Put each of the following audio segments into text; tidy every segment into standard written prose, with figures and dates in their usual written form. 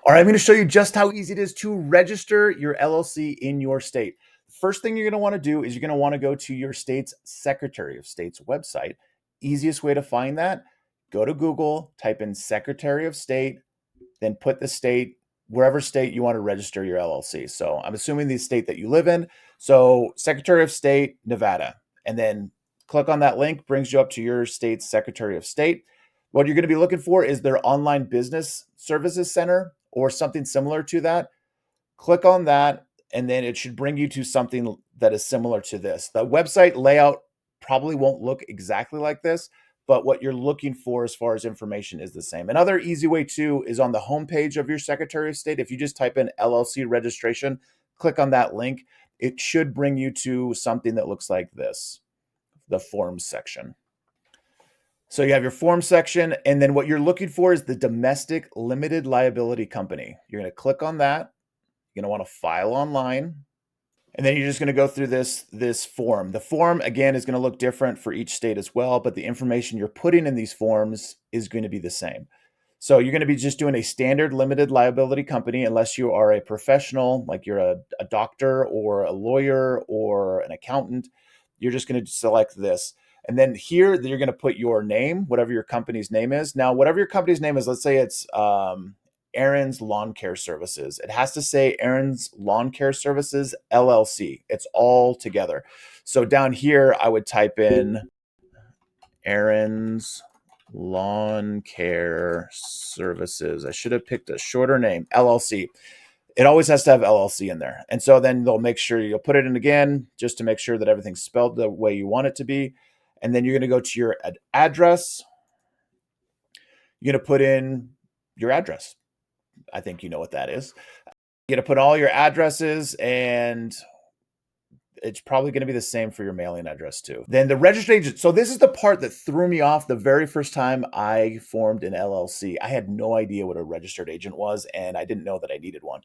All right, I'm going to show you just how easy it is to register your LLC in your state. First thing you're going to want to do is you're going to want to go to your state's Secretary of State's website. Easiest way to find that, go to Google, type in Secretary of State, then put the state, wherever state you want to register your LLC. So I'm assuming the state that you live in. So Secretary of State, Nevada, and then click on that link, brings you up to your state's Secretary of State. What you're going to be looking for is their online business services center or something similar to that. Click on that, and then it should bring you to something that is similar to this. The website layout probably won't look exactly like this, but what you're looking for as far as information is the same. Another easy way too is on the homepage of your Secretary of State. If you just type in LLC registration, click on that link, it should bring you to something that looks like this, the forms section. So you have your form section, and then what you're looking for is the domestic limited liability company. You're going to click on that. You're going to want to file online. And then you're just going to go through this form. The form, again, is going to look different for each state as well, but the information you're putting in these forms is going to be the same. So you're going to be just doing a standard limited liability company unless you are a professional, like you're a doctor or a lawyer or an accountant. You're just going to select this. And then here you're going to put your name, whatever your company's name is. Now, whatever your company's name is, let's say it's Aaron's Lawn Care Services. It has to say Aaron's Lawn Care Services LLC. It's all together. So down here, I would type in Aaron's Lawn Care Services. I should have picked a shorter name, LLC. It always has to have LLC in there. And so then they'll make sure you'll put it in again, just to make sure that everything's spelled the way you want it to be. And then you're going to go to your address. You're going to put in your address. I think you know what that is. You're going to put all your addresses, and it's probably going to be the same for your mailing address too. Then the registered agent. So this is the part that threw me off the very first time I formed an LLC. I had no idea what a registered agent was, and I didn't know that I needed one.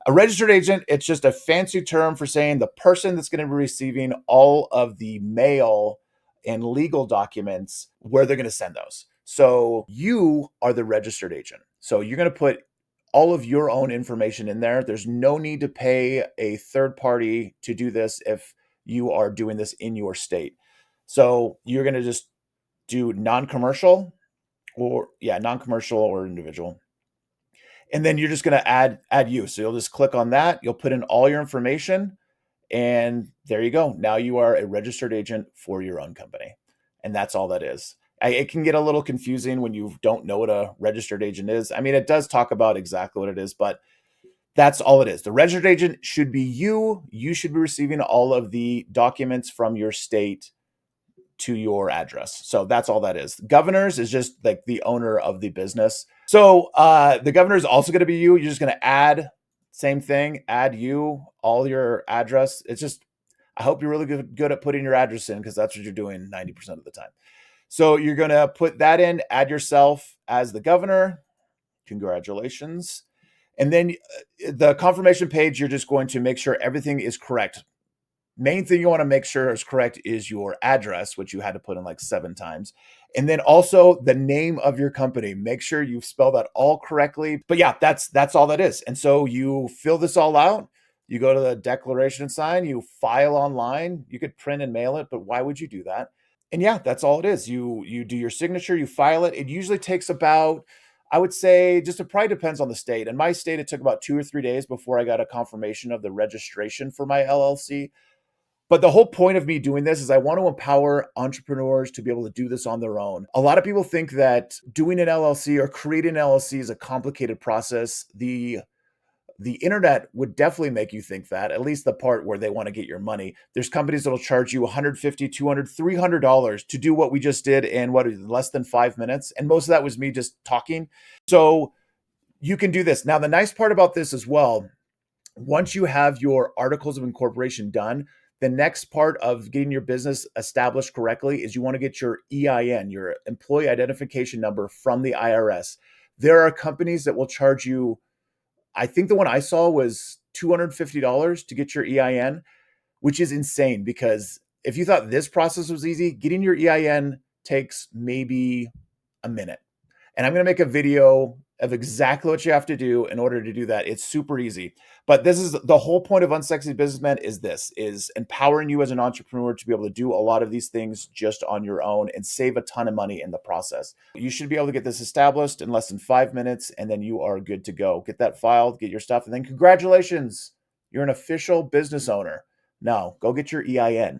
A registered agent, it's just a fancy term for saying the person that's going to be receiving all of the mail and legal documents, where they're going to send those. So you are the registered agent. So you're going to put all of your own information in there. There's no need to pay a third party to do this if you are doing this in your state. So you're going to just do non-commercial or individual. And then you're just going to add you. So you'll just click on that. You'll put in all your information, and there you go. Now you are a registered agent for your own company. And that's all that is. It can get a little confusing when you don't know what a registered agent is. I mean, it does talk about exactly what it is, but that's all it is. The registered agent should be you. You should be receiving all of the documents from your state to your address. So that's all that is. Governors is just like the owner of the business. So the governor is also going to be you. You're just going to add, same thing, add you, all your address. It's just, I hope you're really good at putting your address in, because that's what you're doing 90% of the time. So you're going to put that in, add yourself as the governor. Congratulations. And then the confirmation page, you're just going to make sure everything is correct. Main thing you want to make sure is correct is your address, which you had to put in like 7 times. And then also the name of your company. Make sure you spell that all correctly. But yeah, that's all that is. And so you fill this all out. You go to the declaration and sign, you file online. You could print and mail it, but why would you do that? And yeah, that's all it is. You do your signature, you file it. It usually takes about, I would say, just it probably depends on the state. In my state, it took about 2 or 3 days before I got a confirmation of the registration for my LLC. But the whole point of me doing this is I want to empower entrepreneurs to be able to do this on their own. A lot of people think that doing an LLC or creating an LLC is a complicated process. The internet would definitely make you think that, at least the part where they want to get your money. There's companies that'll charge you $150, $200, $300 to do what we just did in less than 5 minutes. And most of that was me just talking. So you can do this. Now, the nice part about this as well, once you have your articles of incorporation done, the next part of getting your business established correctly is you want to get your EIN, your employee identification number, from the IRS. There are companies that will charge you, I think the one I saw was $250 to get your EIN, which is insane, because if you thought this process was easy, getting your EIN takes maybe a minute. And I'm going to make a video of exactly what you have to do in order to do that. It's super easy. But this is the whole point of Unsexy Businessmen is empowering you as an entrepreneur to be able to do a lot of these things just on your own and save a ton of money in the process. You should be able to get this established in less than 5 minutes, and then you are good to go. Get that filed, get your stuff, and then congratulations, you're an official business owner. Now go get your EIN.